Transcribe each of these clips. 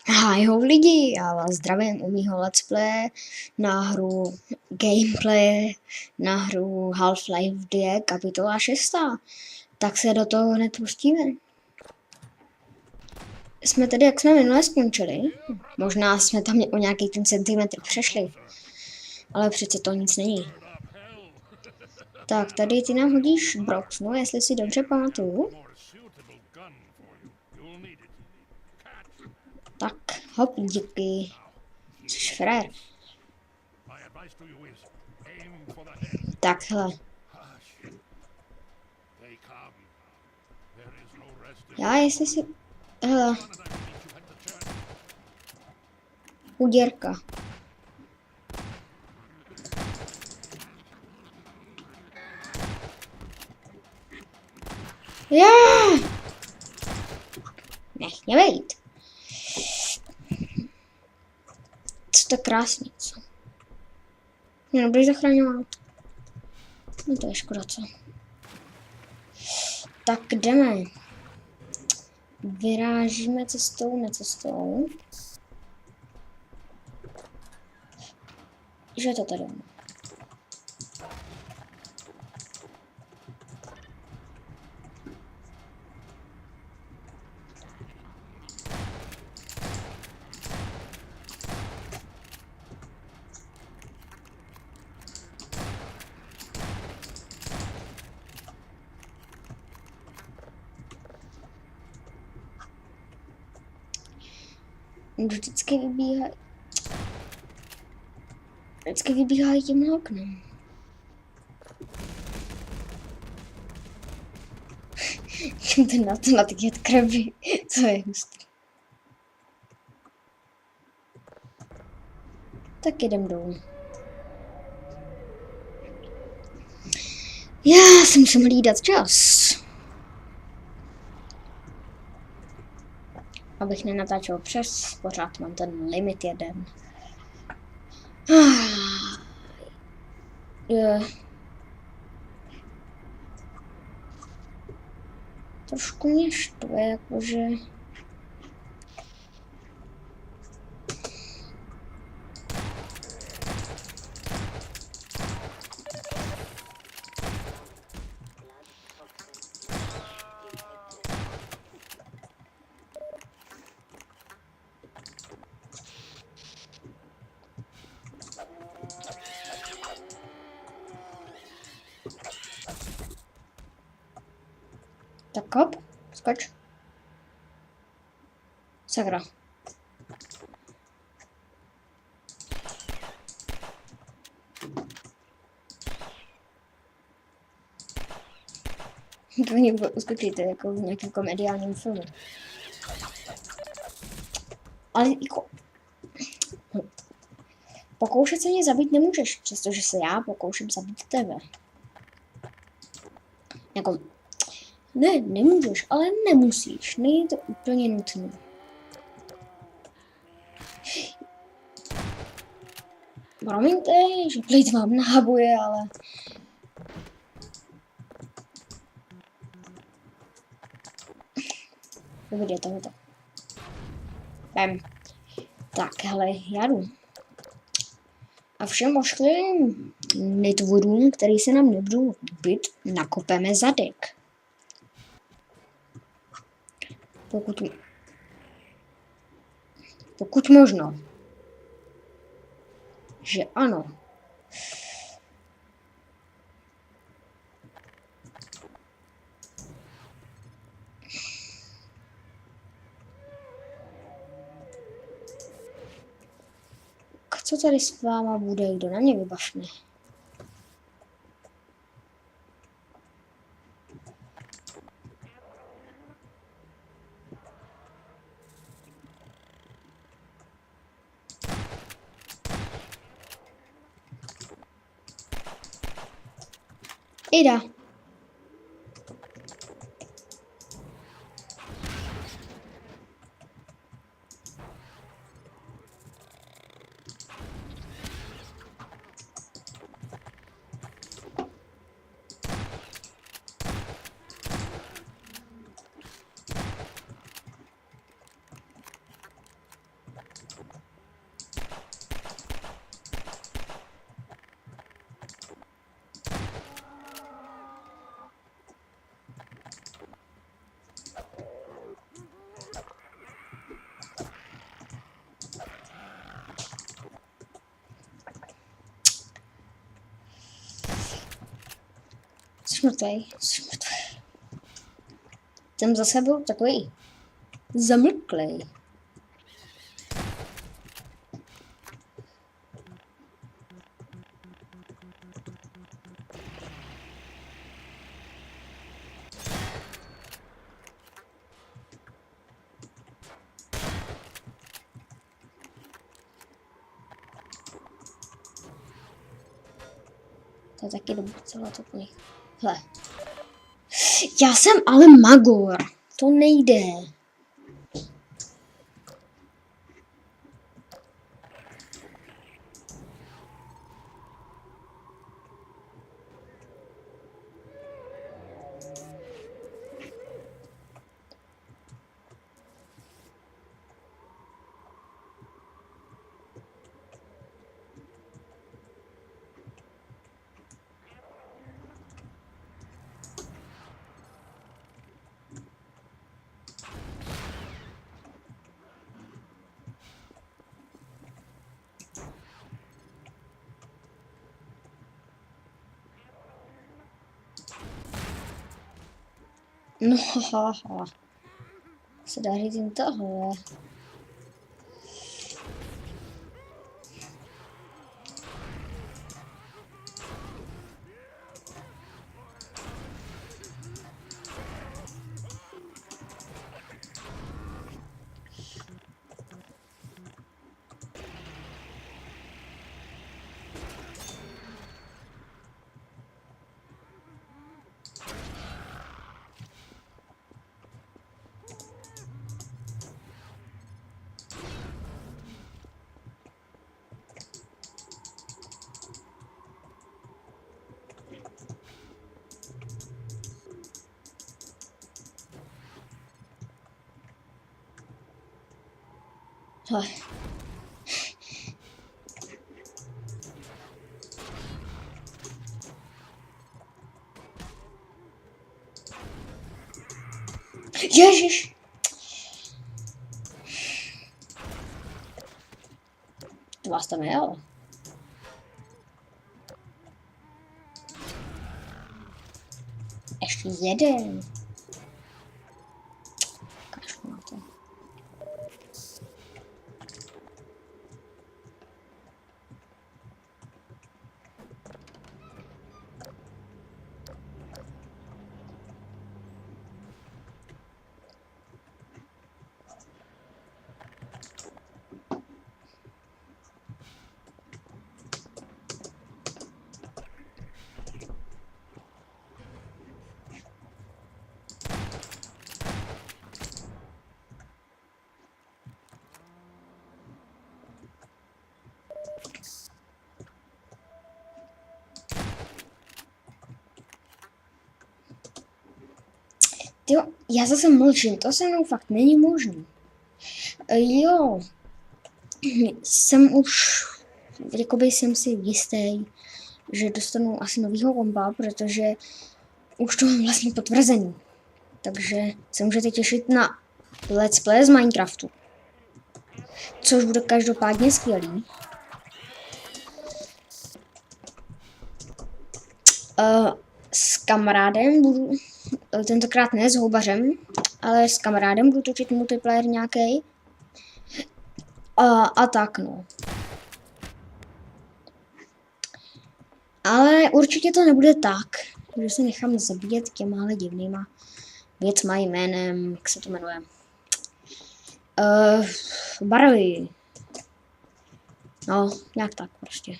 Hi ho lidi, já vás zdravím u mýho let's play na hru gameplay, na hru Half-Life 2 kapitola 6. Tak se do toho hned pustíme. Jsme tedy, jak jsme minule skončili, možná jsme tam o nějaký ten centimetr přešli, ale přece to nic není. Tak, tady ty nám hodíš Broxnu, jestli si dobře pamatuju. Tak, hop, díky. Jsi frér. Takhle. Já jestli si... Hele. Uděrka. Nech mě vejít. Co to krásný, co? Mě nebudeš zachraňovat. No to je škoda, co? Tak jdeme. Vyrážíme cestou, necestou. Že je to tady. Vždycky vybíhají tímhle oknem. Čím ten na to natykat krevy, to je hustý. Tak jdem dolů. Já si musím hlídat čas. Abych nenatáčel přes, pořád mám ten limit jeden. Trošku mě štve, jakože... Tak hop, skoč. Sakra. To mě uskočíte jako v nějakém komediálním filmu. Ale jako... Pokoušet se mě zabít nemůžeš, přestože se já pokouším zabít tebe. Jako... Ne, nemůžeš, ale nemusíš. Není to úplně nutné. Promiňte, že plýtvám na náboje, ale... Dobrý, je tohoto. Bam. Tak, hele, já jdu. A všem ošklým netvorům, který se nám nebudou líbit, nakopeme zadek. Pokud možno. Že ano. Co tady s váma bude, kdo na mě vybavne? Ida. Jsi mrtvej. Jsi mrtvej. Jsem zase byl takový zamlklej. To je taky docela topný. Hle. Já jsem ale magor. To nejde. No, haha. Se dá říct jen tohle. Hle. Ježiš! To vás tam jel. Ještě jeden. Kašlu na to. Jo, já zase mlčím, to se mnou fakt není možné. Jo, jsem už, jakoby jsem si jistý, že dostanu asi novýho kompa, protože už to mám vlastně potvrzený. Takže se můžete těšit na let's play z Minecraftu. Což bude každopádně skvělý. S kamarádem budu, tentokrát ne s houbařem, ale s kamarádem budu točit multiplayer nějaký. A tak no. Ale určitě to nebude tak, že se nechám zabíjet těma divnýma věcma, jménem, jak se to jmenuje. Barley. No, nějak tak prostě.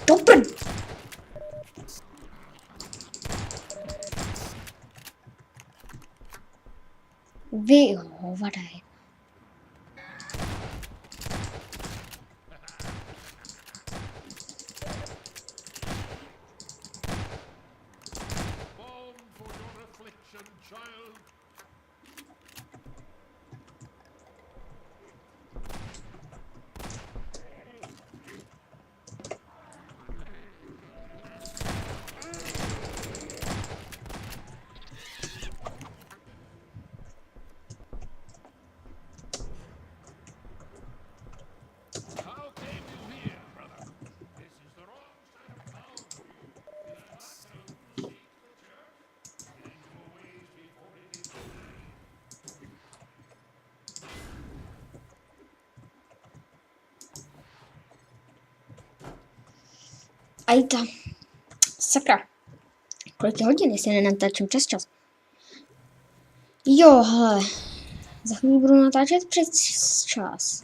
Dobrý. Vy hovadaj. Ajta. Sakra. Kolik je hodin, jestli nenatáčím přes čas. Jo, hele. Za chvíli budu natáčet přes čas.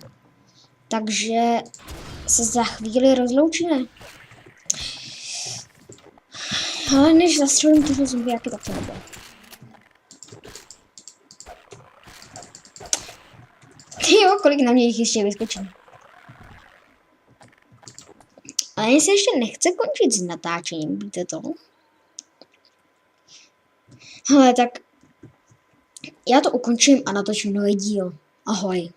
Takže se za chvíli rozloučíme. Ale než zastřelím tyhle zombiáky, tak to nebude. Jo, kolik na mě jich ještě vyskočí. Ale mě se ještě nechce končit s natáčením, víte to? Hele, tak já to ukončím a natočím nový díl. Ahoj.